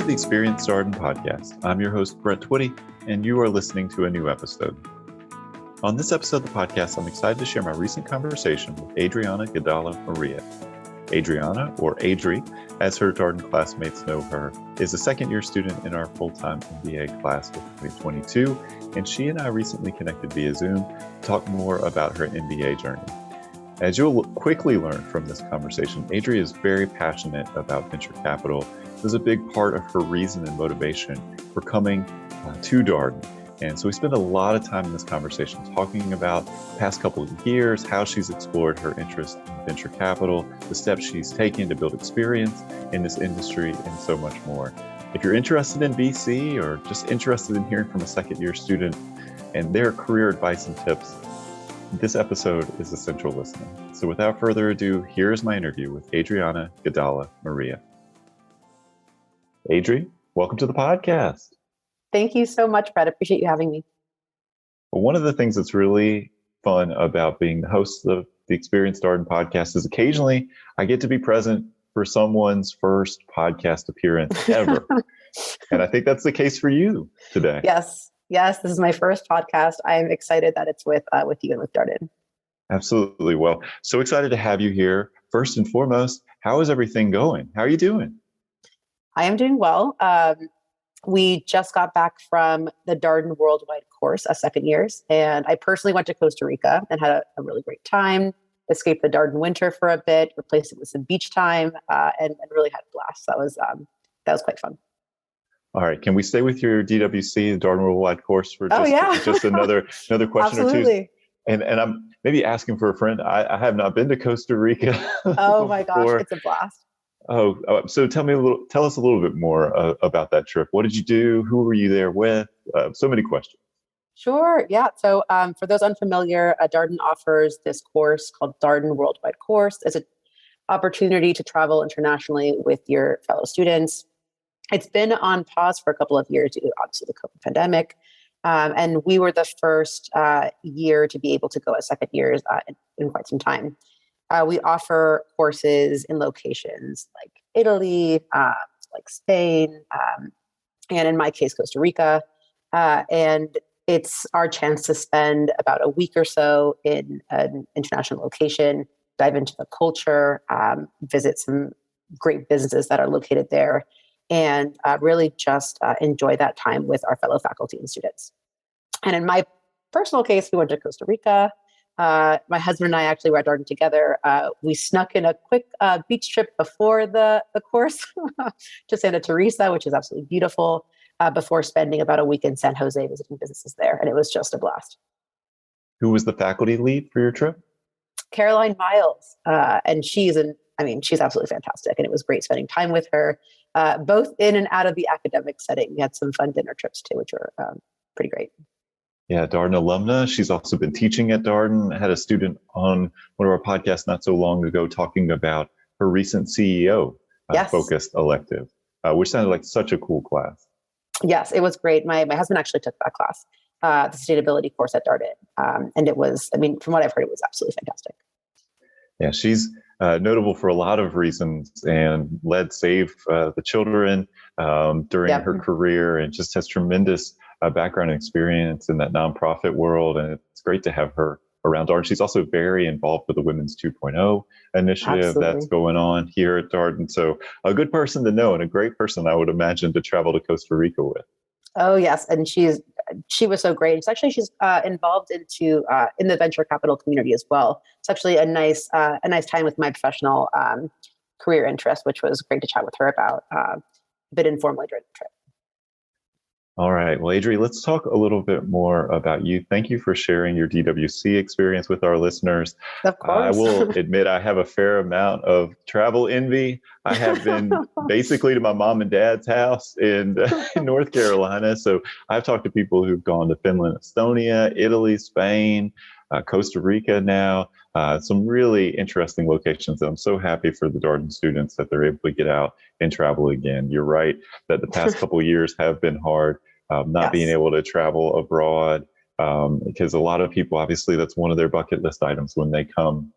to the Experience Darden podcast. I'm your host, Brett Twitty, and you are listening to a new episode. On this episode of the podcast, I'm excited to share my recent conversation with Adriana Gadala-Maria. Adriana, or Adri, as her Darden classmates know her, is a second-year student in our full-time MBA class of 2022, and she and I recently connected via Zoom to talk more about her MBA journey. As you'll quickly learn from this conversation, Adri is very passionate about venture capital. It was a big part of her reason and motivation for coming to Darden. And so we spent a lot of time in this conversation talking about the past couple of years, how she's explored her interest in venture capital, the steps she's taken to build experience in this industry, and so much more. If you're interested in VC or just interested in hearing from a second-year student and their career advice and tips, this episode is essential listening. So without further ado, here's my interview with Adriana Gadala-Maria. Adri, welcome to the podcast. Thank you so much, Brett. I appreciate you having me. Well, one of the things that's really fun about being the host of the Experience Darden podcast is occasionally I get to be present for someone's first podcast appearance ever. And I think that's the case for you today. Yes, this is my first podcast. I am excited that it's with you and with Darden. Absolutely. Well, so excited to have you here. First and foremost, how is everything going? How are you doing? I am doing well. We just got back from the Darden Worldwide course as second years, and I personally went to Costa Rica and had a really great time, escaped the Darden winter for a bit, replaced it with some beach time, and really had a blast. That was quite fun. All right. Can we stay with your DWC, the Darden Worldwide course, for just another question Absolutely. or two? And I'm maybe asking for a friend. I have not been to Costa Rica. Oh my gosh, it's a blast. So tell us a little bit more about that trip. What did you do? Who were you there with? So many questions. Sure. Yeah. So for those unfamiliar, Darden offers this course called Darden Worldwide Course as an opportunity to travel internationally with your fellow students. It's been on pause for a couple of years due to obviously the COVID pandemic. And we were the first year to be able to go as second years in quite some time. We offer courses in locations like Italy, like Spain, and in my case, Costa Rica. And it's our chance to spend about a week or so in an international location, dive into the culture, visit some great businesses that are located there, and really just enjoy that time with our fellow faculty and students. And in my personal case, we went to Costa Rica. My husband and I actually were at Darden together. We snuck in a quick beach trip before the course to Santa Teresa, which is absolutely beautiful, before spending about a week in San Jose visiting businesses there. And it was just a blast. Who was the faculty lead for your trip? Caroline Miles. And she's absolutely fantastic. And it was great spending time with her, both in and out of the academic setting. We had some fun dinner trips too, which were pretty great. Yeah, Darden alumna. She's also been teaching at Darden. I had a student on one of our podcasts not so long ago talking about her recent CEO focused elective, which sounded like such a cool class. Yes, it was great. My husband actually took that class, the sustainability course at Darden. And it was, from what I've heard, it was absolutely fantastic. Yeah, she's notable for a lot of reasons and led Save the Children during her career, and just has tremendous background and experience in that nonprofit world. And it's great to have her around Darden. She's also very involved with the Women's 2.0 initiative that's going on here at Darden. So a good person to know and a great person, I would imagine, to travel to Costa Rica with. Oh, yes. And she was so great. She's involved in the venture capital community as well. It's actually a nice time with my professional career interest, which was great to chat with her about a bit informally during the trip. All right. Well, Adri, let's talk a little bit more about you. Thank you for sharing your DWC experience with our listeners. Of course. I will admit I have a fair amount of travel envy. I have been basically to my mom and dad's house in North Carolina. So I've talked to people who've gone to Finland, Estonia, Italy, Spain, Costa Rica now. Some really interesting locations. And I'm so happy for the Darden students that they're able to get out and travel again. You're right that the past couple of years have been hard, being able to travel abroad, because a lot of people, obviously, that's one of their bucket list items when they come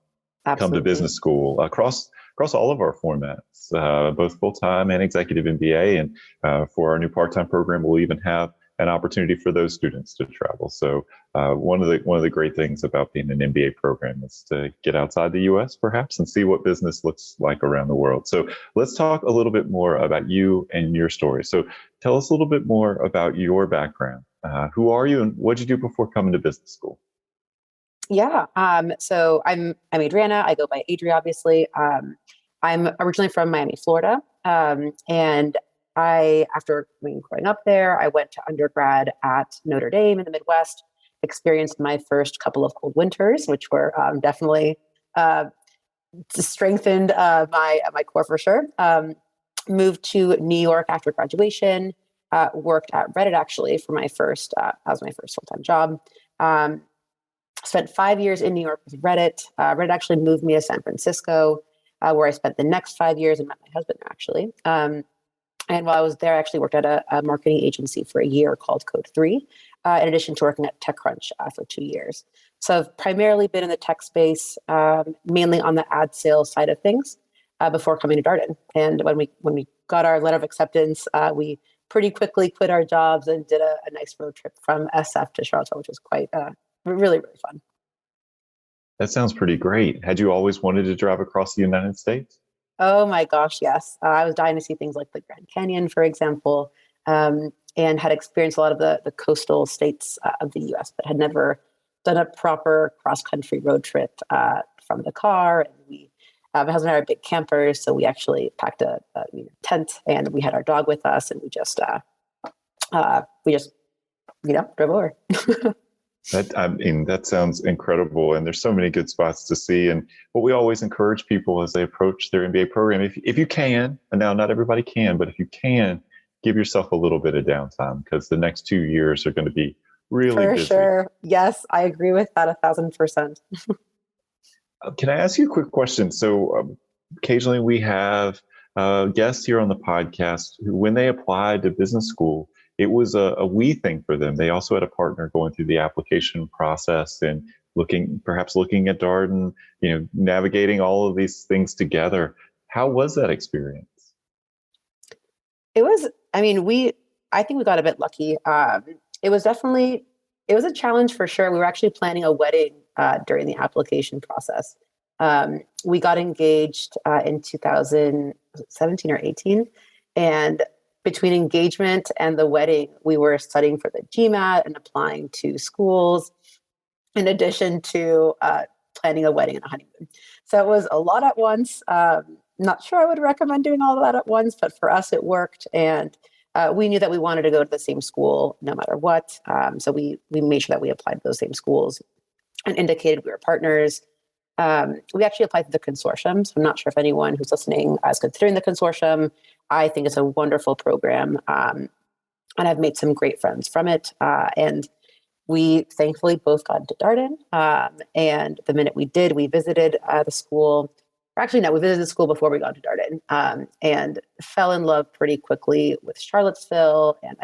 to business school across across all of our formats, both full-time and executive MBA. And for our new part-time program, we'll even have an opportunity for those students to travel. So one of the great things about being an MBA program is to get outside the U.S. perhaps and see what business looks like around the world. So let's talk a little bit more about you and your story. So tell us a little bit more about your background. Who are you and what did you do before coming to business school? Yeah. So I'm Adriana. I go by Adri, obviously. I'm originally from Miami, Florida. And after growing up there, I went to undergrad at Notre Dame in the Midwest, experienced my first couple of cold winters, which were definitely strengthened my core for sure. Moved to New York after graduation, worked at Reddit actually for my first, that was my first full-time job. Spent 5 years in New York with Reddit. Reddit actually moved me to San Francisco, where I spent the next 5 years and met my husband there actually. And while I was there, I actually worked at a marketing agency for a year called Code3, in addition to working at TechCrunch for 2 years. So I've primarily been in the tech space, mainly on the ad sales side of things, before coming to Darden. And when we got our letter of acceptance, we pretty quickly quit our jobs and did a nice road trip from SF to Charlottesville, which was quite really, really fun. That sounds pretty great. Had you always wanted to drive across the United States? Oh my gosh, yes. I was dying to see things like the Grand Canyon, for example, and had experienced a lot of the coastal states of the U.S., but had never done a proper cross-country road trip from the car. And my husband and I are big campers, so we actually packed a tent, and we had our dog with us, and we just drove over. That sounds incredible. And there's so many good spots to see. And what we always encourage people as they approach their MBA program, if you can, and now not everybody can, but if you can, give yourself a little bit of downtime because the next 2 years are going to be really busy. For sure. Yes, I agree with that 1,000%. Can I ask you a quick question? So occasionally we have guests here on the podcast who, when they applied to business school, it was a we thing for them. They also had a partner going through the application process and looking at Darden, navigating all of these things together. How was that experience? It was, I think we got a bit lucky. It was a challenge for sure. We were actually planning a wedding during the application process. We got engaged in 2017 or 18, and between engagement and the wedding, we were studying for the GMAT and applying to schools, in addition to planning a wedding and a honeymoon. So it was a lot at once. Not sure I would recommend doing all of that at once, but for us, it worked. And we knew that we wanted to go to the same school no matter what. So we made sure that we applied to those same schools and indicated we were partners. We actually applied to the consortium. So I'm not sure if anyone who's listening is considering the consortium. I think it's a wonderful program. And I've made some great friends from it. And we thankfully both got into Darden. And the minute we did, we visited the school. Actually, no, we visited the school before we got to Darden, and fell in love pretty quickly with Charlottesville. And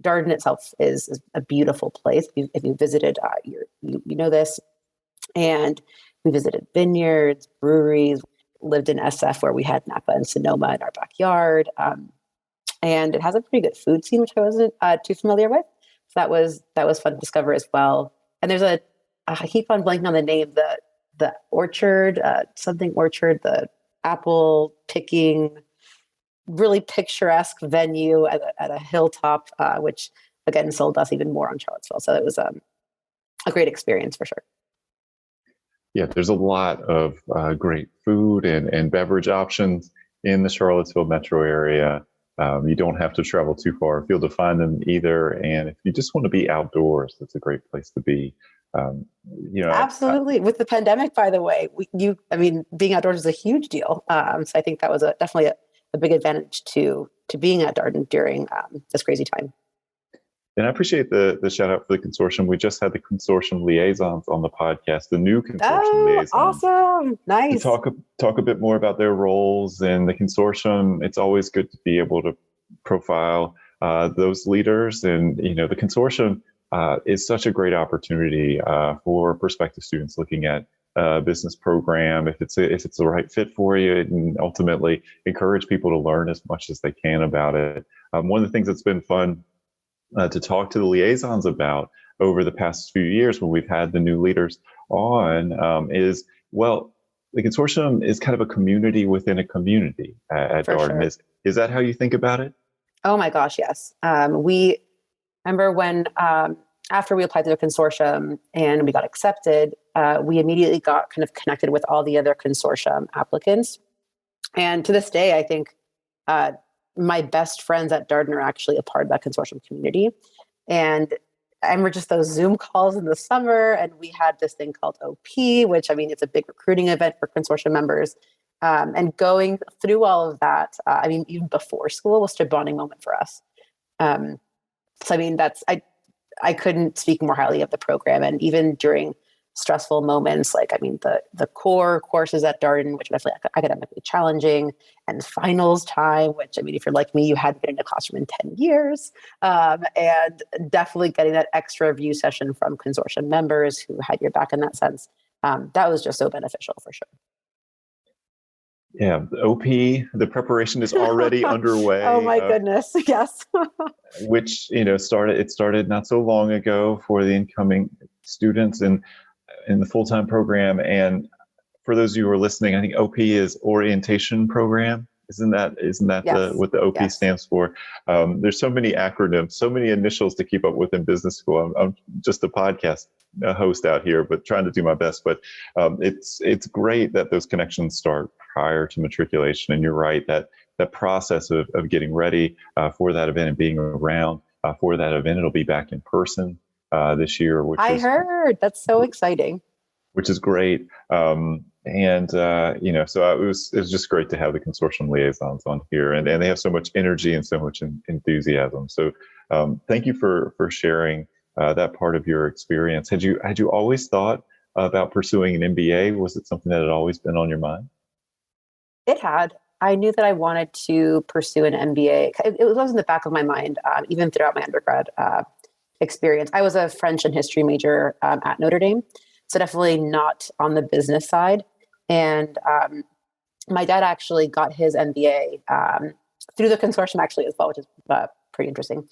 Darden itself is a beautiful place. If you visited, you know this. And we visited vineyards, breweries, lived in SF where we had Napa and Sonoma in our backyard. And it has a pretty good food scene, which I wasn't too familiar with. So that was fun to discover as well. And there's I keep on blanking on the name, the orchard, something orchard, the apple picking, really picturesque venue at a hilltop, which again sold us even more on Charlottesville. So it was a great experience for sure. Yeah, there's a lot of great food and beverage options in the Charlottesville metro area. You don't have to travel too far afield to find them either. And if you just want to be outdoors, that's a great place to be. Absolutely. With the pandemic, by the way, being outdoors is a huge deal. So I think that was definitely a big advantage to being at Darden during this crazy time. And I appreciate the shout out for the consortium. We just had the consortium liaisons on the podcast, the new consortium liaisons. Awesome. Nice. To talk a bit more about their roles and the consortium. It's always good to be able to profile those leaders. And, the consortium is such a great opportunity for prospective students looking at business program, if it's the right fit for you, and ultimately encourage people to learn as much as they can about it. One of the things that's been fun to talk to the liaisons about over the past few years when we've had the new leaders on is, well, the consortium is kind of a community within a community at For Darden. sure. Is that how you think about it? Oh my gosh, yes. We remember when after we applied to the consortium and we got accepted, we immediately got kind of connected with all the other consortium applicants. And to this day, I think my best friends at Darden are actually a part of that consortium community. And I remember just those Zoom calls in the summer, and we had this thing called OP, which, I mean, it's a big recruiting event for consortium members. And going through all of that, I mean, even before school was a bonding moment for us. So, I mean, I couldn't speak more highly of the program. And even during stressful moments, like, I mean, the core courses at Darden, which are definitely academically challenging, and finals time, which, I mean, if you're like me, you hadn't been in a classroom in 10 years, and definitely getting that extra review session from consortium members who had your back in that sense. That was just so beneficial for sure. Yeah, the OP, the preparation is already underway. Oh my goodness, yes. Which, started not so long ago for the incoming students in the full-time program. And for those of you who are listening, I think OP is orientation program. Isn't that Yes. what the OP Yes. stands for? There's so many acronyms, so many initials to keep up with in business school. I'm just a podcast host out here, but trying to do my best. But it's great that those connections start prior to matriculation. And you're right, that process of getting ready for that event and being around for that event, it'll be back in person this year, I heard. That's so exciting. Which is great. So it was just great to have the consortium liaisons on here, and they have so much energy and so much enthusiasm. So thank you for sharing that part of your experience. Had you always thought about pursuing an MBA? Was it something that had always been on your mind? It had. I knew that I wanted to pursue an MBA. It was in the back of my mind, even throughout my undergrad experience. I was a French and history major at Notre Dame, so definitely not on the business side. And my dad actually got his MBA through the consortium actually as well, which is pretty interesting.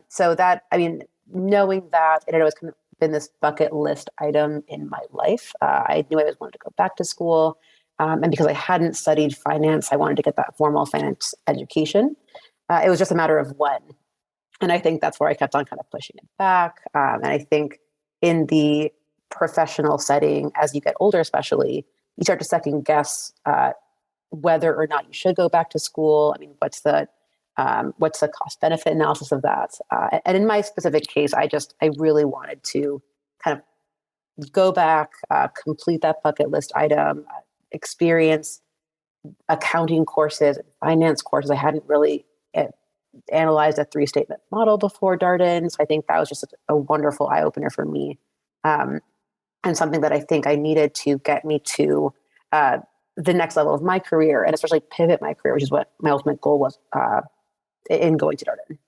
So that, I mean, knowing that it had always kind of been this bucket list item in my life, I knew I always wanted to go back to school. And because I hadn't studied finance, I wanted to get that formal finance education. It was just a matter of when. And I think that's where I kept on kind of pushing it back. And I think in the professional setting, as you get older, especially, you start to second guess whether or not you should go back to school. I mean, what's the cost benefit analysis of that? And in my specific case, I really wanted to kind of go back, complete that bucket list item, experience accounting courses, finance courses. I hadn't really analyzed a 3-statement model before Darden. So I think that was just a wonderful eye opener for me. And something that I think I needed to get me to the next level of my career, and especially pivot my career, which is what my ultimate goal was in going to Darden.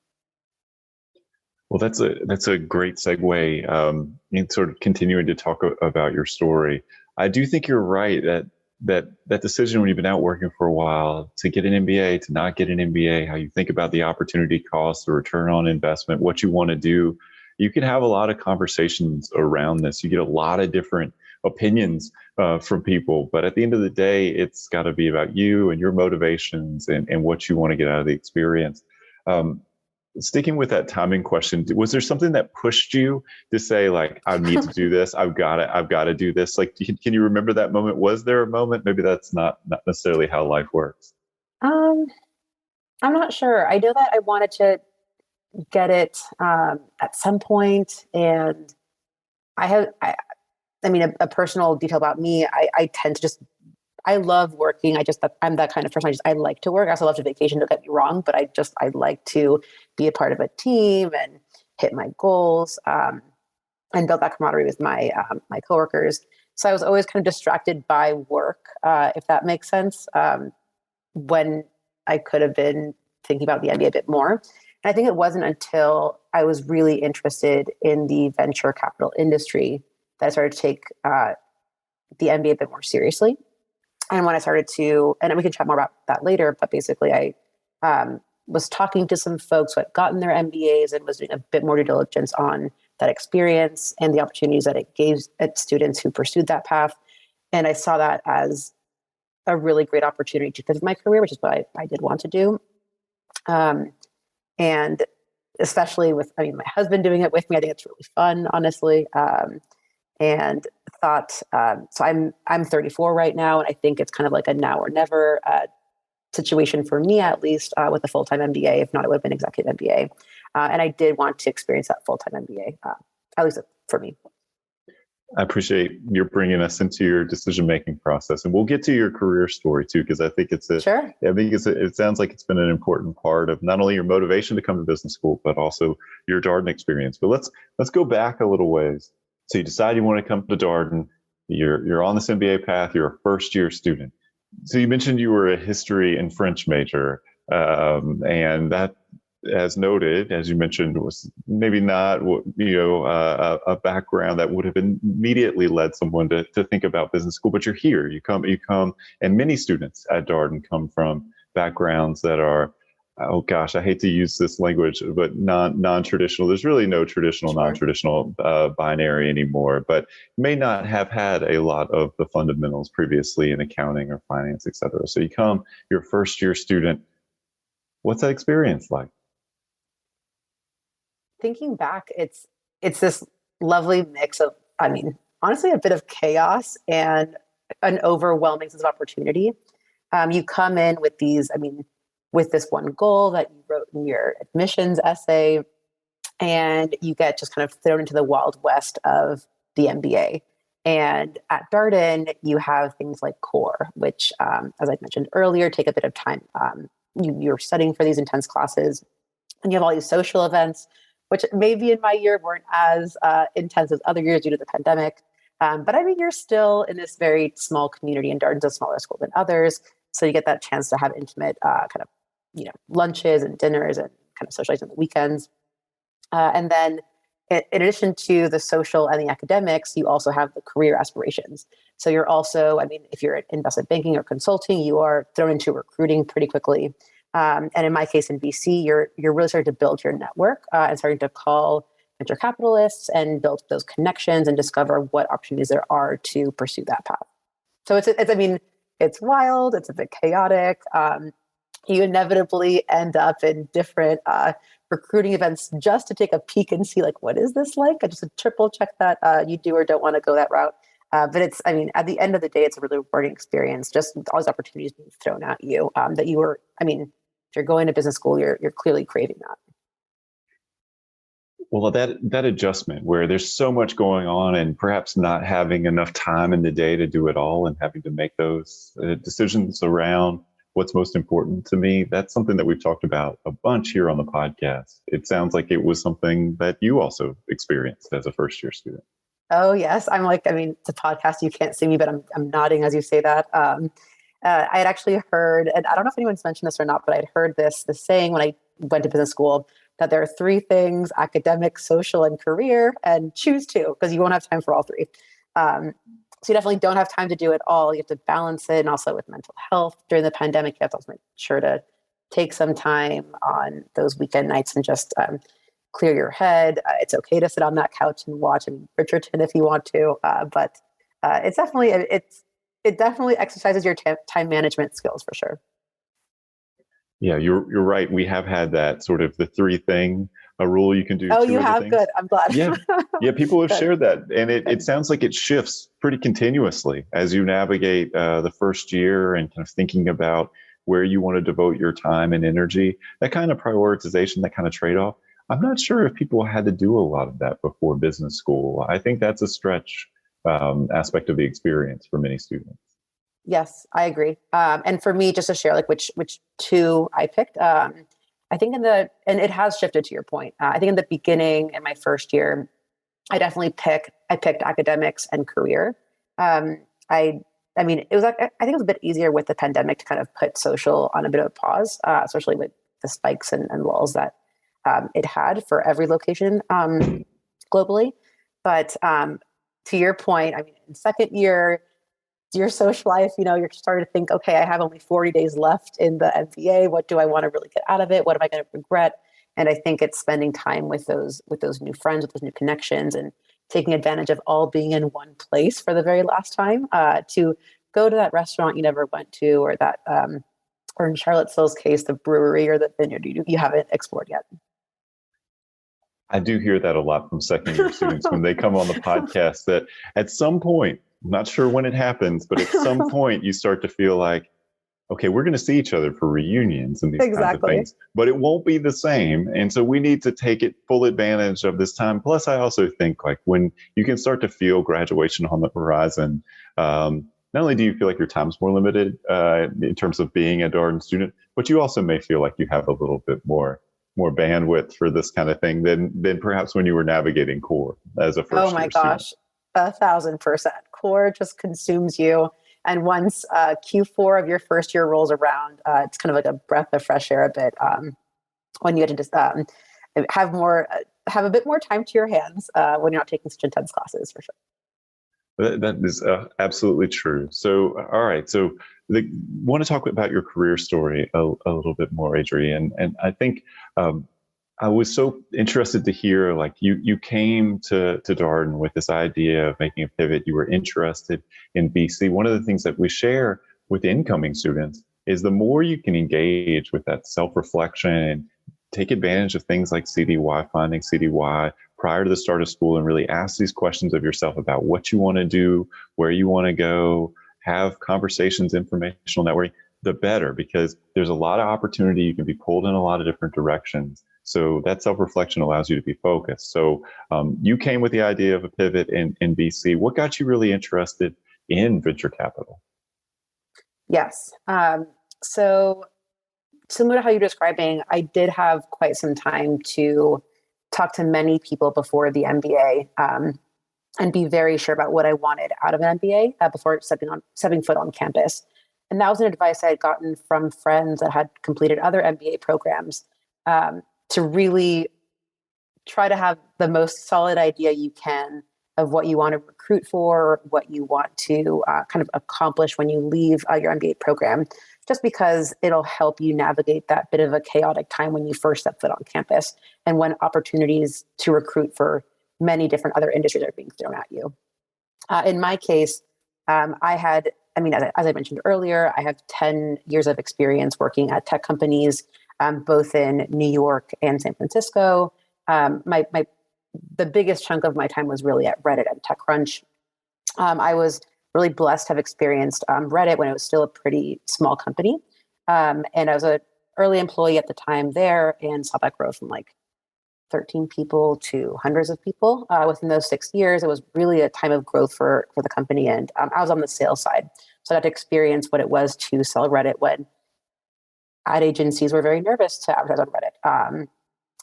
Well, that's a great segue in sort of continuing to talk about your story. I do think you're right that decision when you've been out working for a while to get an MBA, to not get an MBA, how you think about the opportunity cost, the return on investment, what you want to do. You can have a lot of conversations around this. You get a lot of different opinions from people, but at the end of the day, it's got to be about you and your motivations and what you want to get out of the experience. Sticking with that timing question, was there something that pushed you to say, like, I need to do this, I've got to do this? Like, can you remember that moment? Was there a moment? Maybe that's not necessarily how life works. I'm not sure. I know that I wanted to get it at some point, and I mean, a personal detail about me, I tend to I love working. I'm that kind of person. I like to work. I also love to vacation, don't get me wrong, but I like to be a part of a team and hit my goals, and build that camaraderie with my coworkers. So I was always kind of distracted by work, if that makes sense, when I could have been thinking about the MBA a bit more. And I think it wasn't until I was really interested in the venture capital industry that I started to take the MBA a bit more seriously. And when I started to, and we can chat more about that later, but basically I was talking to some folks who had gotten their MBAs and was doing a bit more due diligence on that experience and the opportunities that it gave at students who pursued that path. And I saw that as a really great opportunity to pivot my career, which is what I did want to do. And especially with, my husband doing it with me, I think it's really fun, honestly. And thought, so I'm 34 right now, and I think it's kind of like a now or never situation for me, at least with a full-time MBA. If not, it would have been executive MBA. And I did want to experience that full-time MBA, at least for me. I appreciate you bringing us into your decision-making process, and we'll get to your career story too, because I think it sounds like it's been an important part of not only your motivation to come to business school, but also your Darden experience. But let's go back a little ways. So you decide you want to come to Darden. You're on this MBA path. You're a first-year student. So you mentioned you were a history and French major, and that, as noted, as you mentioned, was maybe not a background that would have immediately led someone to think about business school. But you're here. You come, and many students at Darden come from backgrounds that are, oh gosh, I hate to use this language, but non-traditional. There's really no traditional, non-traditional binary anymore, but may not have had a lot of the fundamentals previously in accounting or finance, et cetera. So you come, you're a first-year student. What's that experience like? Thinking back, it's this lovely mix of, honestly, a bit of chaos and an overwhelming sense of opportunity. You come in with with this one goal that you wrote in your admissions essay, and you get just kind of thrown into the wild west of the MBA. And at Darden, you have things like core, which, as I mentioned earlier, take a bit of time. You're studying for these intense classes, and you have all these social events, which maybe in my year weren't as intense as other years due to the pandemic. But you're still in this very small community, and Darden's a smaller school than others. So you get that chance to have intimate lunches and dinners and kind of socialize on the weekends. And then in addition to the social and the academics, you also have the career aspirations. So you're also, if you're in investment banking or consulting, you are thrown into recruiting pretty quickly. And in my case in VC, you're really starting to build your network and starting to call venture capitalists and build those connections and discover what opportunities there are to pursue that path. So it's wild, it's a bit chaotic. You inevitably end up in different recruiting events just to take a peek and see, what is this like? I just triple check that you do or don't want to go that route. But it's, at the end of the day, it's a really rewarding experience, just all these opportunities being thrown at you that you were, if you're going to business school, you're clearly craving that. Well, that adjustment where there's so much going on and perhaps not having enough time in the day to do it all and having to make those decisions around what's most important to me, that's something that we've talked about a bunch here on the podcast. It sounds like it was something that you also experienced as a first-year student. Oh, yes. It's a podcast. You can't see me, but I'm nodding as you say that. I had actually heard, and I don't know if anyone's mentioned this or not, but I'd heard this saying when I went to business school, that there are three things: academic, social, and career, and choose two, because you won't have time for all three. So you definitely don't have time to do it all. You have to balance it. And also with mental health during the pandemic, you have to also make sure to take some time on those weekend nights and just clear your head. It's okay to sit on that couch and watch Bridgerton if you want to, but it definitely exercises your time management skills for sure. Yeah, you're right. We have had that sort of the three thing, a rule you can do. Oh, you have? Things. Good. I'm glad. Yeah. People have shared that. And it sounds like it shifts pretty continuously as you navigate the first year and kind of thinking about where you want to devote your time and energy, that kind of prioritization, that kind of trade-off. I'm not sure if people had to do a lot of that before business school. I think that's a stretch aspect of the experience for many students. Yes, I agree. And for me, just to share which two I picked, I think and it has shifted to your point. I think in the beginning, in my first year, I definitely picked academics and career. It was I think it was a bit easier with the pandemic to kind of put social on a bit of a pause, especially with the spikes and lulls that it had for every location globally. But to your point, in second year, your social life, you're starting to think, okay, I have only 40 days left in the MBA. What do I want to really get out of it? What am I going to regret? And I think it's spending time with those new friends, with those new connections, and taking advantage of all being in one place for the very last time, to go to that restaurant you never went to, or that, or in Charlottesville's case, the brewery or the vineyard you haven't explored yet. I do hear that a lot from second year students when they come on the podcast, that at some point, I'm not sure when it happens, but at some point you start to feel like, okay, we're going to see each other for reunions and these kinds of things, but it won't be the same. And so we need to take full advantage of this time. Plus, I also think like when you can start to feel graduation on the horizon, not only do you feel like your time's more limited in terms of being a Darden student, but you also may feel like you have a little bit more bandwidth for this kind of thing than perhaps when you were navigating core as a first year student. Oh my gosh, 1,000%. Core just consumes you. And once Q4 of your first year rolls around, it's kind of like a breath of fresh air a bit, when you get to just have a bit more time to your hands when you're not taking such intense classes, for sure. That is absolutely true. So, all right. So want to talk about your career story a little bit more, Adri. And I think I was so interested to hear, like you came to Darden with this idea of making a pivot. You were interested in VC. One of the things that we share with incoming students is the more you can engage with that self-reflection and take advantage of things like CDY, finding CDY prior to the start of school, and really ask these questions of yourself about what you want to do, where you want to go, have conversations, informational networking, the better, because there's a lot of opportunity. You can be pulled in a lot of different directions. So that self-reflection allows you to be focused. So you came with the idea of a pivot in VC. What got you really interested in venture capital? Yes. So similar to how you're describing, I did have quite some time to talk to many people before the MBA and be very sure about what I wanted out of an MBA before stepping foot on campus. And that was an advice I had gotten from friends that had completed other MBA programs, to really try to have the most solid idea you can of what you want to recruit for, what you want to kind of accomplish when you leave your MBA program, just because it'll help you navigate that bit of a chaotic time when you first step foot on campus and when opportunities to recruit for many different other industries are being thrown at you. In my case, as I mentioned earlier, I have 10 years of experience working at tech companies, both in New York and San Francisco. The biggest chunk of my time was really at Reddit and TechCrunch. I was really blessed to have experienced Reddit when it was still a pretty small company. And I was an early employee at the time there and saw that grow from like 13 people to hundreds of people within those 6 years. It was really a time of growth for the company. And I was on the sales side. So I got to experience what it was to sell Reddit when ad agencies were very nervous to advertise on Reddit.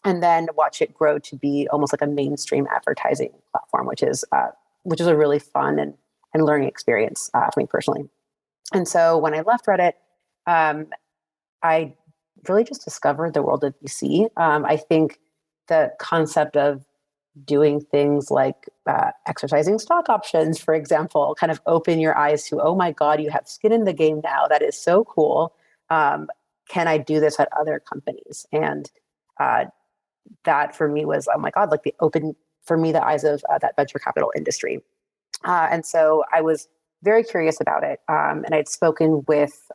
And then watch it grow to be almost like a mainstream advertising platform, which is a really fun and learning experience for me personally. And so when I left Reddit, I really just discovered the world of VC. I think the concept of doing things like exercising stock options, for example, kind of open your eyes to, oh my God, you have skin in the game now. That is so cool. Can I do this at other companies? And that for me was, oh my God, like open for me the eyes of that venture capital industry. And so I was very curious about it. And I'd spoken with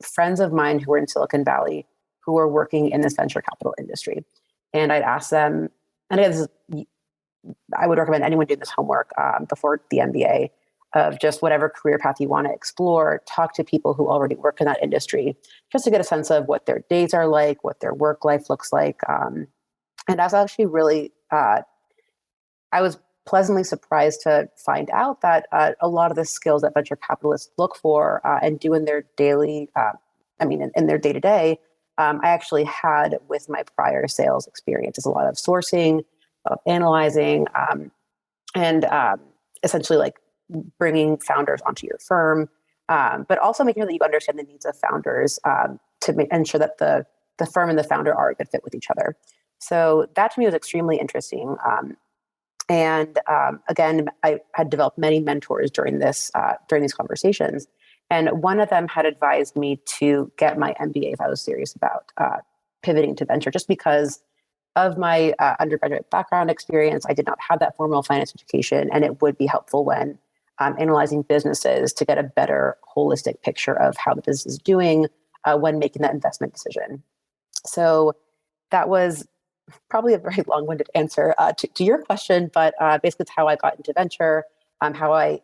friends of mine who were in Silicon Valley who were working in this venture capital industry. And I'd ask them, and again, I would recommend anyone doing this homework before the MBA, of just whatever career path you want to explore, talk to people who already work in that industry, just to get a sense of what their days are like, what their work life looks like. And I was actually really, I was pleasantly surprised to find out that a lot of the skills that venture capitalists look for and do in their daily, in their day-to-day, I actually had with my prior sales experiences. A lot of sourcing, of analyzing, and essentially like bringing founders onto your firm, but also making sure that you understand the needs of founders to ensure that the firm and the founder are a good fit with each other. So that to me was extremely interesting. And again, I had developed many mentors during these conversations. And one of them had advised me to get my MBA if I was serious about pivoting to venture, just because of my undergraduate background experience. I did not have that formal finance education, and it would be helpful when analyzing businesses to get a better holistic picture of how the business is doing when making that investment decision. So that was probably a very long-winded answer to your question, but basically it's how I got into venture, how I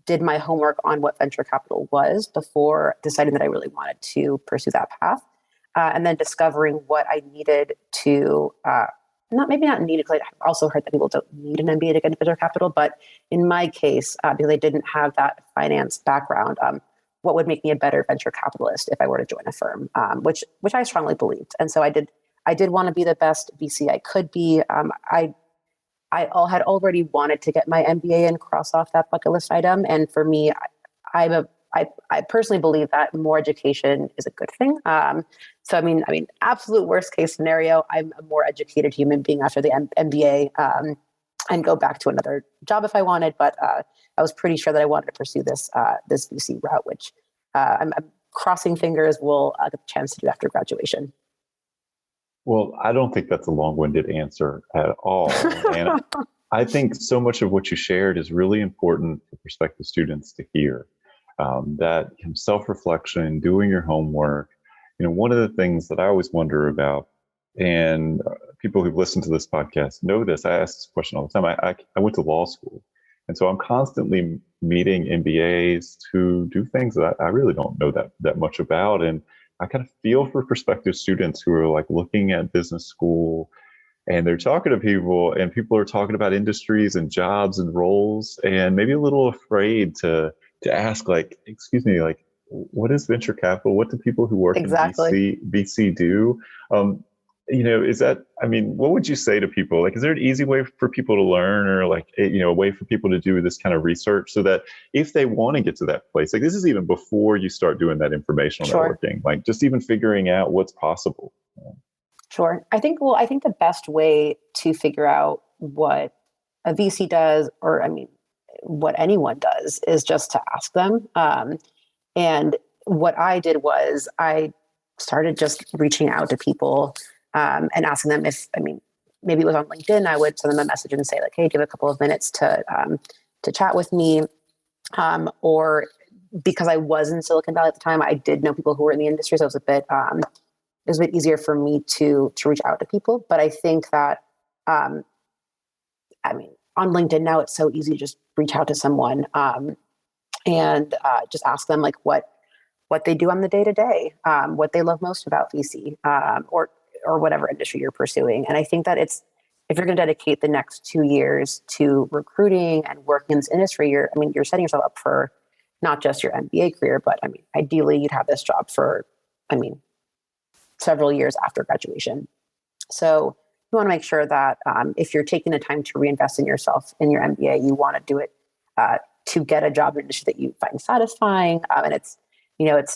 did my homework on what venture capital was before deciding that I really wanted to pursue that path, and then discovering what I needed to, maybe not needed, because I've also heard that people don't need an MBA to get into venture capital, but in my case, because I didn't have that finance background, what would make me a better venture capitalist if I were to join a firm, which I strongly believed. And so I did want to be the best VC I could be. I had already wanted to get my MBA and cross off that bucket list item. And for me, I personally believe that more education is a good thing. So I mean, absolute worst case scenario, I'm a more educated human being after the MBA, and go back to another job if I wanted. But I was pretty sure that I wanted to pursue this VC route, which I'm crossing fingers will get the chance to do after graduation. Well, I don't think that's a long-winded answer at all. And I think so much of what you shared is really important for prospective students to hear. That self-reflection, doing your homework. One of the things that I always wonder about, and people who've listened to this podcast know this, I ask this question all the time. I went to law school. And so I'm constantly meeting MBAs who do things that I really don't know that much about. And I kind of feel for prospective students who are like looking at business school, and they're talking to people, and people are talking about industries and jobs and roles, and maybe a little afraid to ask, like, excuse me, like, what is venture capital? What do people who work in VC do? Is that, what would you say to people? Like, is there an easy way for people to learn, or like, a way for people to do this kind of research so that if they want to get to that place, like this is even before you start doing that informational networking, like just even figuring out what's possible? Sure. I think the best way to figure out what a VC does, or what anyone does, is just to ask them. And what I did was I started just reaching out to people and asking them if, maybe it was on LinkedIn, I would send them a message and say like, hey, do you have a couple of minutes to chat with me? Or because I was in Silicon Valley at the time, I did know people who were in the industry. So it was a bit easier for me to reach out to people. But I think that, on LinkedIn now, it's so easy to just reach out to someone and just ask them like what they do on the day-to-day, what they love most about VC, or whatever industry you're pursuing. And I think that if you're going to dedicate the next 2 years to recruiting and working in this industry, you're setting yourself up for not just your MBA career, but ideally you'd have this job for, several years after graduation. So you want to make sure that if you're taking the time to reinvest in yourself in your MBA, you want to do it to get a job in an industry that you find satisfying. And it's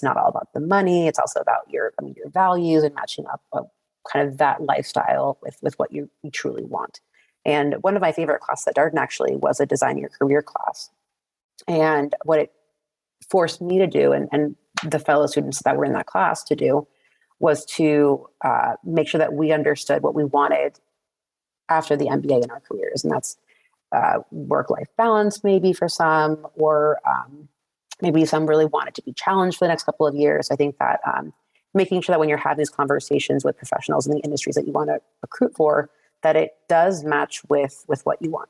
not all about the money. It's also about your values and matching up kind of that lifestyle with what you truly want. And one of my favorite classes at Darden actually was a design your career class. And what it forced me to do, and the fellow students that were in that class to do, was to make sure that we understood what we wanted after the MBA in our careers. And that's work-life balance, maybe for some, or maybe some really wanted to be challenged for the next couple of years. I think that making sure that when you're having these conversations with professionals in the industries that you want to recruit for, that it does match with what you want.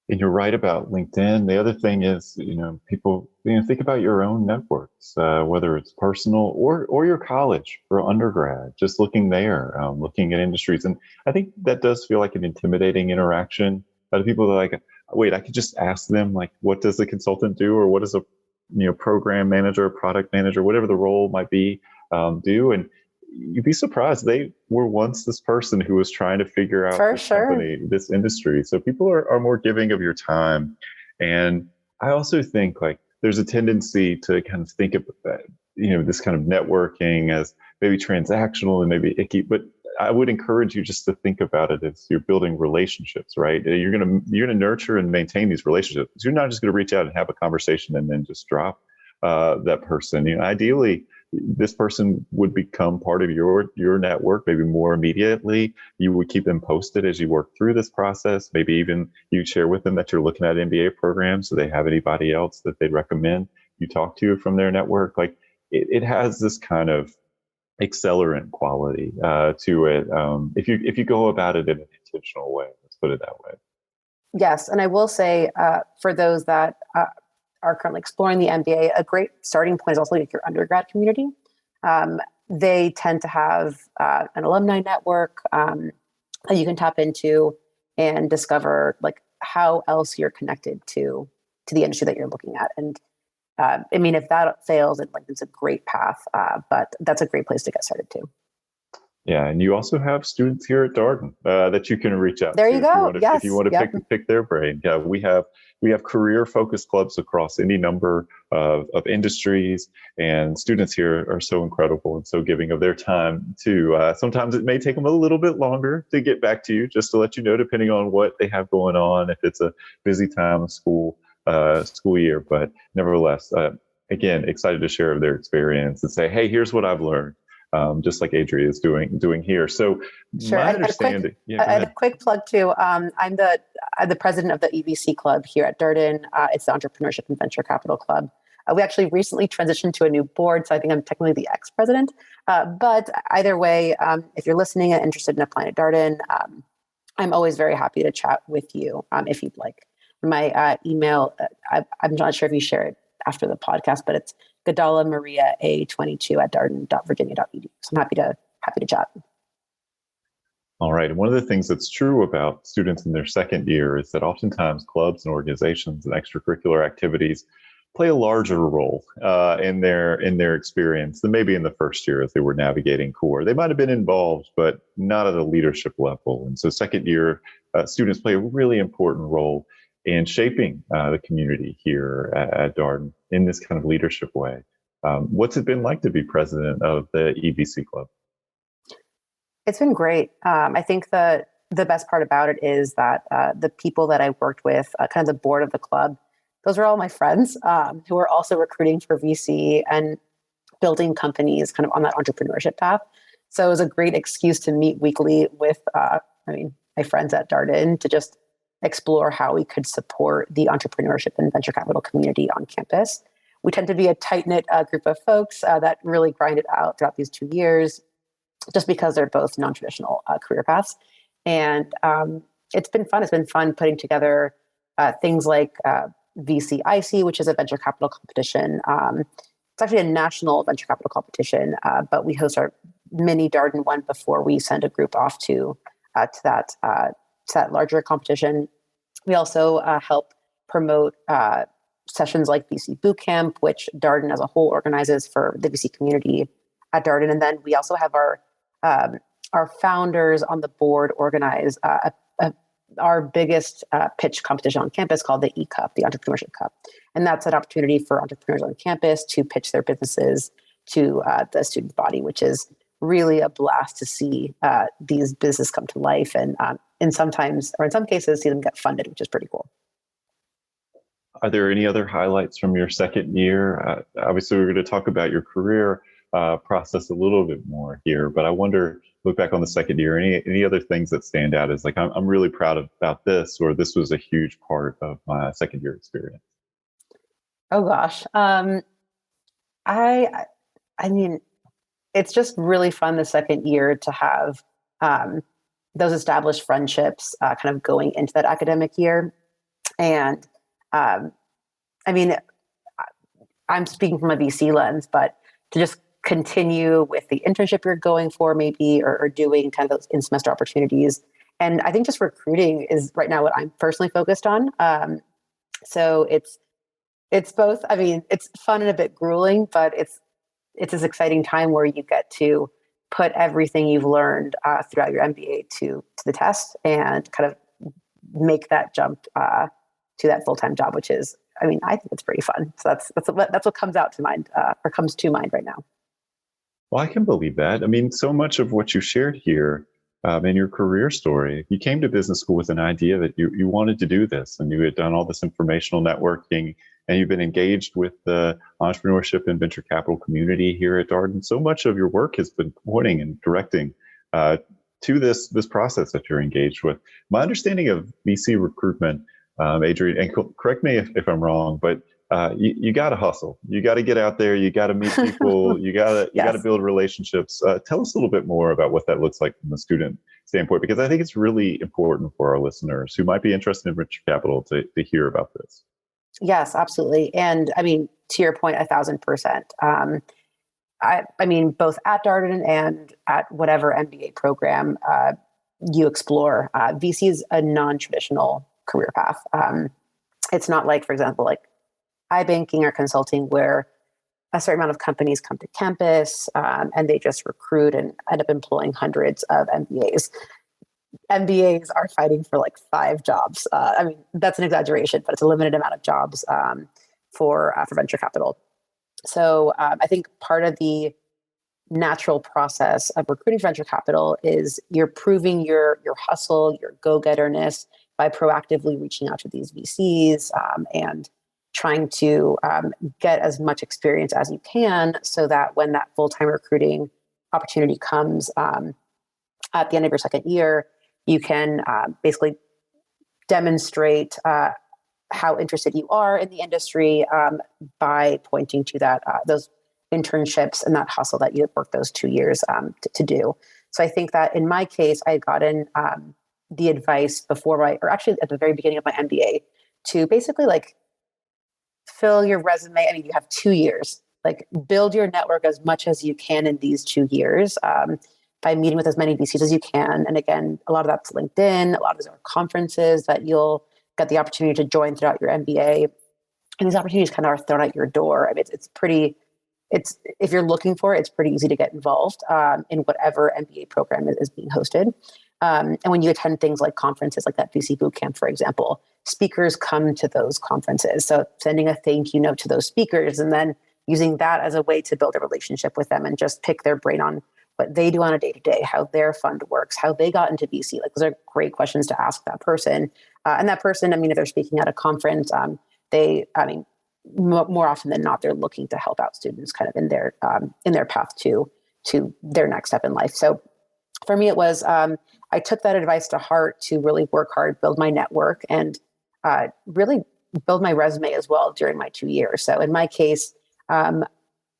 And you're right about LinkedIn. The other thing is, people, think about your own networks, whether it's personal or your college or undergrad, just looking there, looking at industries. And I think that does feel like an intimidating interaction. But people are like, wait, I could just ask them, like, what does the consultant do? Or what does a program manager, product manager, whatever the role might be, do? And you'd be surprised. They were once this person who was trying to figure out company, this industry. So people are more giving of your time. And I also think like there's a tendency to kind of think of that, this kind of networking as maybe transactional and maybe icky, but I would encourage you just to think about it as you're building relationships, right? You're gonna nurture and maintain these relationships. You're not just gonna reach out and have a conversation and then just drop that person. Ideally, this person would become part of your network, maybe more immediately. You would keep them posted as you work through this process. Maybe even you share with them that you're looking at MBA programs, so they have anybody else that they'd recommend you talk to from their network. Like it has this kind of accelerant quality to it if you go about it in an intentional way. Let's put it that way. Yes, and I will say for those that are currently exploring the MBA, a great starting point is also like your undergrad community. They tend to have an alumni network that you can tap into and discover like how else you're connected to the industry that you're looking at. And I mean, if that fails, it's a great path, but that's a great place to get started too. Yeah, and you also have students here at Darden that you can reach out there to. You go. If you want to pick their brain. Yeah, we have career focused clubs across any number of industries, and students here are so incredible and so giving of their time too. Sometimes it may take them a little bit longer to get back to you, just to let you know, depending on what they have going on, if it's a busy time of school year. But nevertheless, again, excited to share their experience and say, hey, here's what I've learned. Just like Adri is doing here. So sure. My understanding. A quick plug too. I'm the president of the EVC club here at Darden. It's the Entrepreneurship and Venture Capital Club. We actually recently transitioned to a new board, so I think I'm technically the ex-president. But either way, if you're listening and interested in applying at Darden, I'm always very happy to chat with you if you'd like. My email, I'm not sure if you share it after the podcast, but it's Gadala-Maria A22 at darden.virginia.edu. So I'm happy to chat. All right. And one of the things that's true about students in their second year is that oftentimes clubs and organizations and extracurricular activities play a larger role in their experience than maybe in the first year as they were navigating core. They might have been involved, but not at a leadership level. And so second year students play a really important role in shaping the community here at Darden in this kind of leadership way. What's it been like to be president of the EVC Club? It's been great. I think the best part about it is that the people that I worked with, kind of the board of the club, those are all my friends who are also recruiting for VC and building companies kind of on that entrepreneurship path. So it was a great excuse to meet weekly with, my friends at Darden to just explore how we could support the entrepreneurship and venture capital community on campus. We tend to be a tight-knit group of folks that really grind it out throughout these 2 years, just because they're both non-traditional career paths. And it's been fun. It's been fun putting together things like VC IC, which is a venture capital competition. It's actually a national venture capital competition, but we host our mini Darden one before we send a group off to that larger competition. We also help promote sessions like VC Bootcamp, which Darden as a whole organizes for the VC community at Darden. And then we also have our founders on the board organize our biggest pitch competition on campus called the E-Cup, the Entrepreneurship Cup. And that's an opportunity for entrepreneurs on campus to pitch their businesses to the student body, which is really a blast to see these businesses come to life and in some cases see them get funded, which is pretty cool. Are there any other highlights from your second year? Obviously, we're going to talk about your career process a little bit more here, but I wonder, look back on the second year, any other things that stand out as like, I'm really proud about this, or this was a huge part of my second year experience? Oh gosh. I mean, it's just really fun the second year to have those established friendships kind of going into that academic year. And I mean, I'm speaking from a VC lens, but to just continue with the internship you're going for maybe, or doing kind of those in-semester opportunities. And I think just recruiting is right now what I'm personally focused on. So it's both, I mean, it's fun and a bit grueling, but it's this exciting time where you get to put everything you've learned throughout your MBA to the test and kind of make that jump to that full-time job, which is, I mean, I think it's pretty fun. So that's what comes out to mind or comes to mind right now. Well, I can believe that. I mean, so much of what you shared here in your career story. You came to business school with an idea that you wanted to do this, and you had done all this informational networking, and you've been engaged with the entrepreneurship and venture capital community here at Darden. So much of your work has been pointing and directing to this process that you're engaged with. My understanding of VC recruitment, Adri, and correct me if I'm wrong, but you got to hustle. You got to get out there. You got to meet people. You got to build relationships. Tell us a little bit more about what that looks like from the student standpoint, because I think it's really important for our listeners who might be interested in venture capital to hear about this. Yes, absolutely. And I mean, to your point, 1,000%. I mean, both at Darden and at whatever MBA program you explore, VC is a non-traditional career path. It's not like, for example, like iBanking or consulting, where a certain amount of companies come to campus and they just recruit and end up employing hundreds of MBAs. MBAs are fighting for like 5 jobs. I mean, that's an exaggeration, but it's a limited amount of jobs for venture capital. So I think part of the natural process of recruiting venture capital is you're proving your hustle, your go-getterness by proactively reaching out to these VCs and trying to get as much experience as you can, so that when that full-time recruiting opportunity comes at the end of your second year, you can basically demonstrate how interested you are in the industry by pointing to those internships and that hustle that you had worked those 2 years to do. So I think that in my case, I had gotten the advice before or actually at the very beginning of my MBA, to basically like fill your resume. I mean, you have 2 years, like build your network as much as you can in these 2 years by meeting with as many VCs as you can. And again, a lot of that's LinkedIn, a lot of those are conferences that you'll get the opportunity to join throughout your MBA. And these opportunities kind of are thrown at your door. I mean, if you're looking for it, it's pretty easy to get involved in whatever MBA program is being hosted. And when you attend things like conferences like that VC Bootcamp, for example, speakers come to those conferences. So sending a thank you note to those speakers and then using that as a way to build a relationship with them and just pick their brain on what they do on a day-to-day, how their fund works, how they got into VC. Like, those are great questions to ask that person. And that person, I mean, if they're speaking at a conference, more often than not, they're looking to help out students kind of in their path to their next step in life. So for me, it was, I took that advice to heart to really work hard, build my network, and really build my resume as well during my 2 years. So in my case,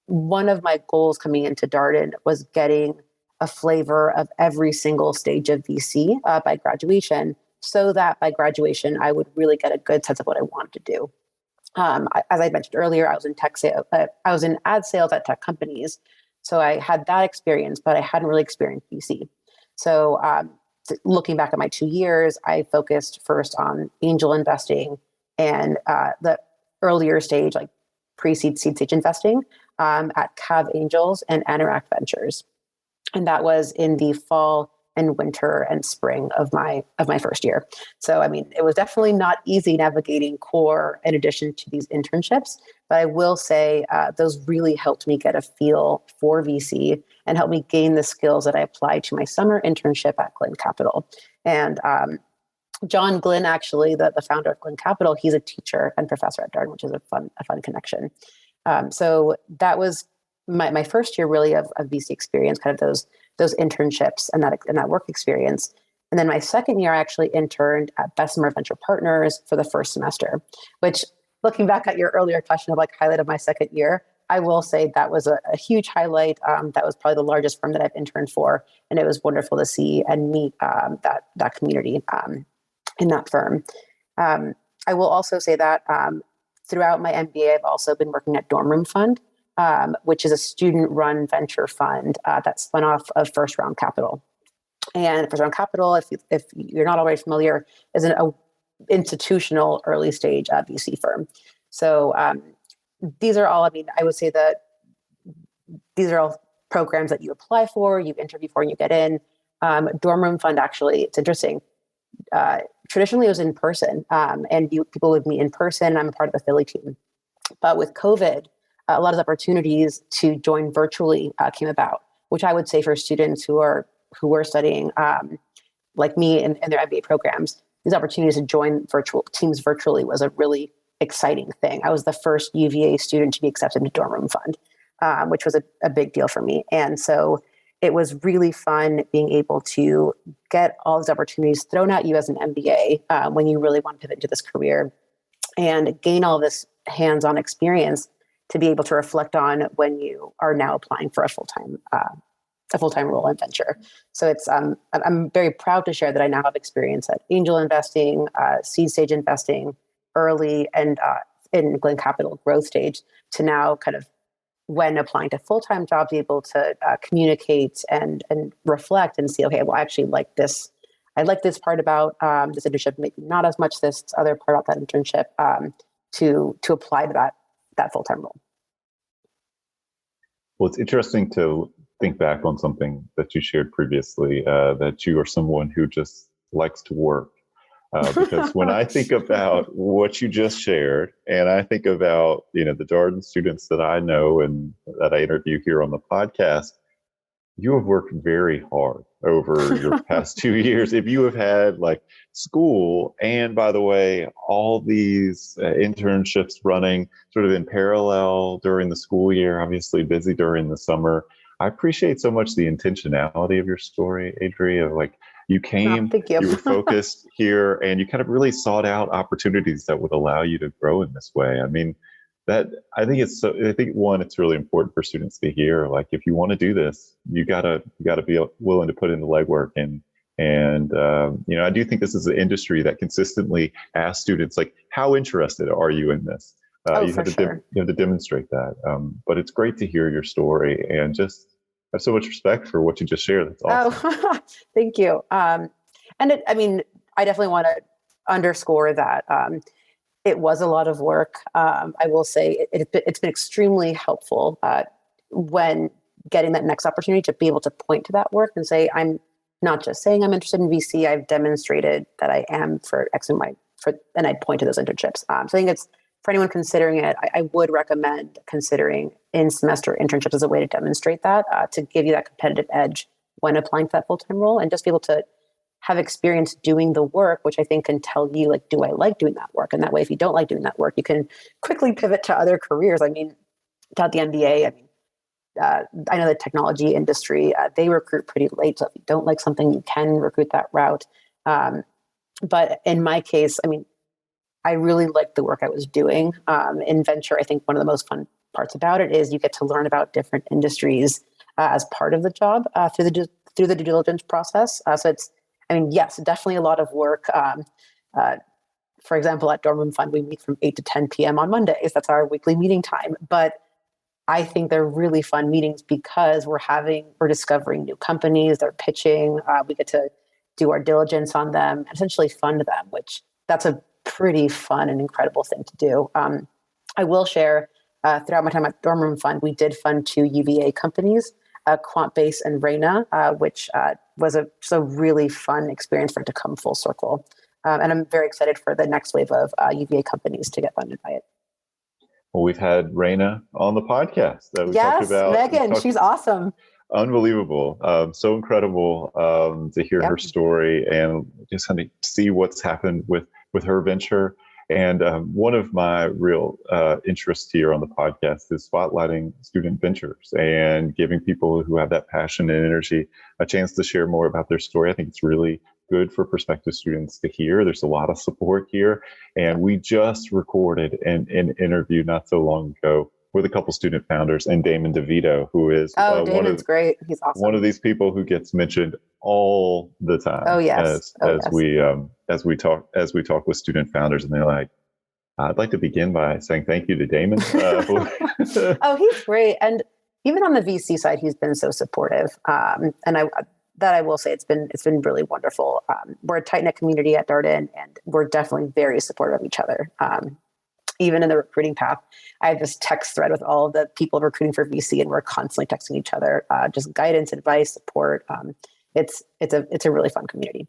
one of my goals coming into Darden was getting a flavor of every single stage of VC by graduation, so that by graduation, I would really get a good sense of what I wanted to do. As I mentioned earlier, I was in I was in ad sales at tech companies. So I had that experience, but I hadn't really experienced VC. So looking back at my 2 years, I focused first on angel investing and the earlier stage, like pre-seed, seed stage investing at Cav Angels and Adri Ventures. And that was in the fall and winter and spring of my first year. So, I mean, it was definitely not easy navigating core in addition to these internships, but I will say those really helped me get a feel for VC and helped me gain the skills that I applied to my summer internship at Glynn Capital. And Glynn, actually, the founder of Glynn Capital, he's a teacher and professor at Darden, which is a fun connection. So that was my first year really of VC experience, kind of those internships and that work experience. And then my second year, I actually interned at Bessemer Venture Partners for the first semester, which, looking back at your earlier question of like highlight of my second year, I will say that was a huge highlight. That was probably the largest firm that I've interned for. And it was wonderful to see and meet that community in that firm. I will also say that throughout my MBA, I've also been working at Dorm Room Fund, which is a student-run venture fund that spun off of First Round Capital. And First Round Capital, if you're not already familiar, is an institutional early-stage VC firm. So these are all, I mean, I would say that these are all programs that you apply for, you interview for, and you get in. Dorm Room Fund, actually, it's interesting. Traditionally, it was in person, and people would meet in person. I'm a part of the Philly team. But with COVID, a lot of opportunities to join virtually came about, which I would say for students who are who were studying, like me, in their MBA programs, these opportunities to join virtual teams virtually was a really exciting thing. I was the first UVA student to be accepted into Dorm Room Fund, which was a big deal for me. And so it was really fun being able to get all these opportunities thrown at you as an MBA when you really want to pivot into this career and gain all this hands-on experience to be able to reflect on when you are now applying for a full-time role in venture. So it's I'm very proud to share that I now have experience at angel investing, seed stage investing, early, and in Glynn Capital growth stage, to now kind of, when applying to full-time jobs, be able to communicate and reflect and see, okay, well, I actually like this. I like this part about this internship, maybe not as much this other part about that internship, to apply to that full-time role. Well, it's interesting to think back on something that you shared previously, that you are someone who just likes to work. Because when I think about what you just shared, and I think about, the Darden students that I know and that I interview here on the podcast, you have worked very hard over your past 2 years. If you have had like school and, by the way, all these internships running sort of in parallel during the school year, obviously busy during the summer, I appreciate so much the intentionality of your story, Adri, of like, you came, you were focused here, and you kind of really sought out opportunities that would allow you to grow in this way. I mean, I think it's really important for students to hear, like, if you want to do this, you gotta be willing to put in the legwork. And I do think this is an industry that consistently asks students, like, how interested are you in this? You have to demonstrate that. But it's great to hear your story, and just I have so much respect for what you just shared. That's awesome. Oh, thank you. I definitely want to underscore that it was a lot of work. I will say it's been extremely helpful when getting that next opportunity to be able to point to that work and say, I'm not just saying I'm interested in VC, I've demonstrated that I am for X and Y, and I point to those internships. So I think it's, for anyone considering it, I would recommend considering in-semester internships as a way to demonstrate that, to give you that competitive edge when applying for that full-time role, and just be able to have experience doing the work, which I think can tell you, like, do I like doing that work? And that way, if you don't like doing that work, you can quickly pivot to other careers. I mean, without the MBA, I know the technology industry, they recruit pretty late. So if you don't like something, you can recruit that route. But in my case, I really liked the work I was doing in venture. I think one of the most fun parts about it is you get to learn about different industries as part of the job through the due diligence process. So it's, yes, definitely a lot of work. For example, at Dorm Room Fund, we meet from 8 to 10 p.m. on Mondays. That's our weekly meeting time. But I think they're really fun meetings because we're discovering new companies, they're pitching, we get to do our diligence on them, and essentially fund them, which that's a pretty fun and incredible thing to do. I will share, throughout my time at Dorm Room Fund, we did fund 2 UVA companies, QuantBase and Reina, which was a really fun experience for it to come full circle. And I'm very excited for the next wave of UVA companies to get funded by it. Well, we've had Reina on the podcast. Yes, Megan, she's awesome. Unbelievable. So incredible to hear her story and just kind of see what's happened with her venture. And one of my real interests here on the podcast is spotlighting student ventures and giving people who have that passion and energy a chance to share more about their story. I think it's really good for prospective students to hear. There's a lot of support here. And we just recorded an interview not so long ago with a couple student founders and Damon DeVito, who is Damon's great. He's awesome. One of these people who gets mentioned all the time. Oh yes. As we talk with student founders, and they're like, I'd like to begin by saying thank you to Damon. Oh, he's great. And even on the VC side, he's been so supportive. And I will say it's been really wonderful. We're a tight-knit community at Darden, and we're definitely very supportive of each other. Even in the recruiting path, I have this text thread with all of the people recruiting for VC, and we're constantly texting each other, just guidance, advice, support. It's a really fun community.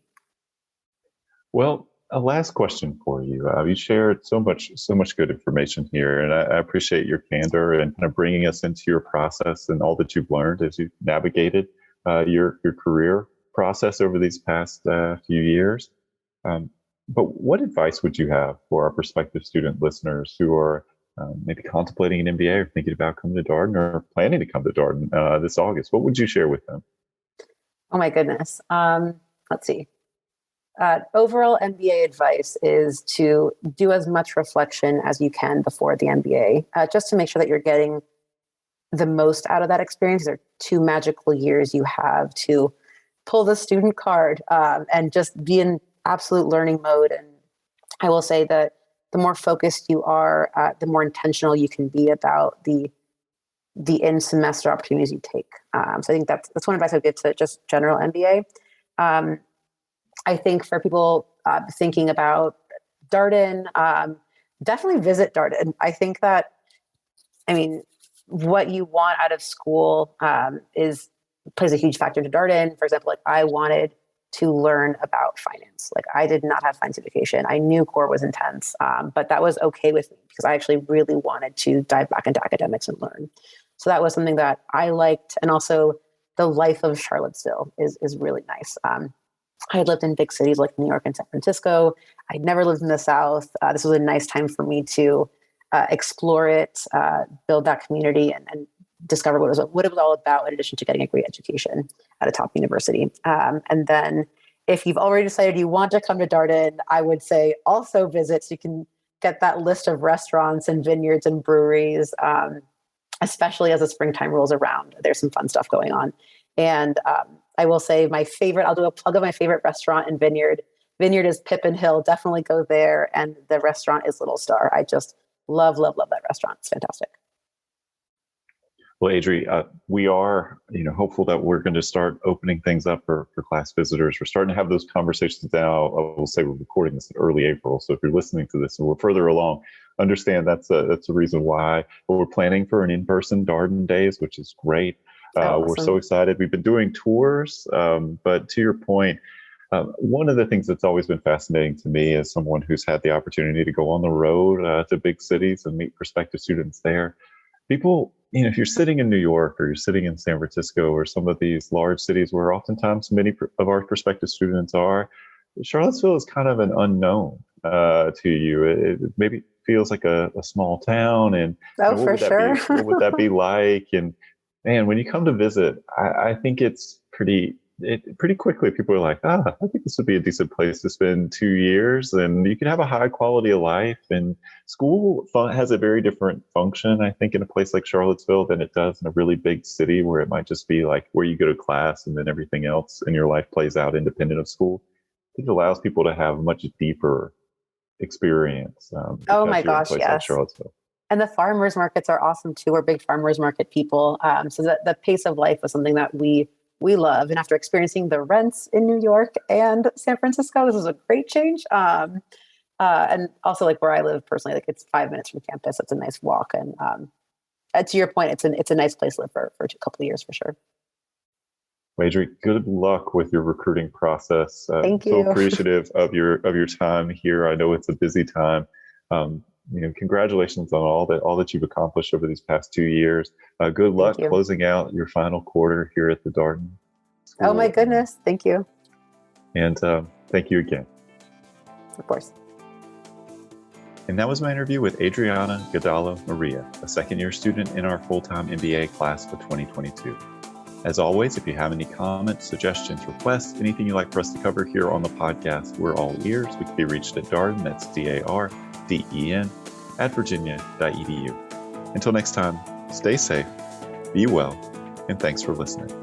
Well, a last question for you. You shared so much good information here, and I appreciate your candor and kind of bringing us into your process and all that you've learned as you navigated your career process over these past few years. But what advice would you have for our prospective student listeners who are maybe contemplating an MBA or thinking about coming to Darden or planning to come to Darden this August? What would you share with them? Oh my goodness. Let's see. Overall MBA advice is to do as much reflection as you can before the MBA, just to make sure that you're getting the most out of that experience. There are 2 magical years you have to pull the student card and just be in absolute learning mode. And I will say that the more focused you are, the more intentional you can be about the in-semester opportunities you take. So I think that's one advice I would give to just general MBA. I think for people thinking about Darden, definitely visit Darden. I think that, what you want out of school plays a huge factor to Darden. For example, like I wanted to learn about finance. Like I did not have finance education. I knew core was intense, but that was okay with me because I actually really wanted to dive back into academics and learn. So that was something that I liked. And also the life of Charlottesville is really nice. I had lived in big cities like New York and San Francisco. I'd never lived in the South. This was a nice time for me to explore it, build that community, and discover what it was all about, in addition to getting a great education at a top university. And then if you've already decided you want to come to Darden, I would say also visit so you can get that list of restaurants and vineyards and breweries, especially as the springtime rolls around. There's some fun stuff going on. And I will say I'll do a plug of my favorite restaurant and vineyard. Vineyard is Pippin Hill. Definitely go there. And the restaurant is Little Star. I just love that restaurant. It's fantastic. Well, Adri, we are, hopeful that we're going to start opening things up for class visitors. We're starting to have those conversations now. I will say we're recording this in early April. So if you're listening to this and we're further along, understand that's a reason why. But we're planning for an in-person Darden Days, which is great. Awesome. We're so excited. We've been doing tours, but to your point, one of the things that's always been fascinating to me as someone who's had the opportunity to go on the road to big cities and meet prospective students there, people, if you're sitting in New York or you're sitting in San Francisco or some of these large cities where oftentimes many of our prospective students are, Charlottesville is kind of an unknown to you. It maybe feels like a small town, and for sure. What would that be like? And man, when you come to visit, I think it's pretty quickly people are like, I think this would be a decent place to spend 2 years, and you can have a high quality of life. And school has a very different function, I think, in a place like Charlottesville than it does in a really big city where it might just be like where you go to class and then everything else in your life plays out independent of school. I think it allows people to have a much deeper experience. Oh my gosh, yes. Like Charlottesville. And the farmers markets are awesome too. We're big farmers market people. So that the pace of life was something that we love. And after experiencing the rents in New York and San Francisco, this was a great change. And also like where I live personally, like it's 5 minutes from campus. It's a nice walk. And to your point, it's a nice place to live for a couple of years for sure. Adri, good luck with your recruiting process. Thank you. So appreciative of your time here. I know it's a busy time. Congratulations on all that you've accomplished over these past 2 years. Good luck closing out your final quarter here at the Darden School. Oh my goodness. Thank you. And thank you again. Of course. And that was my interview with Adriana Gadala-Maria, a second-year student in our full-time MBA class of 2022. As always, if you have any comments, suggestions, requests, anything you'd like for us to cover here on the podcast, we're all ears. We can be reached at Darden, that's DARDEN, @virginia.edu. Until next time, stay safe, be well, and thanks for listening.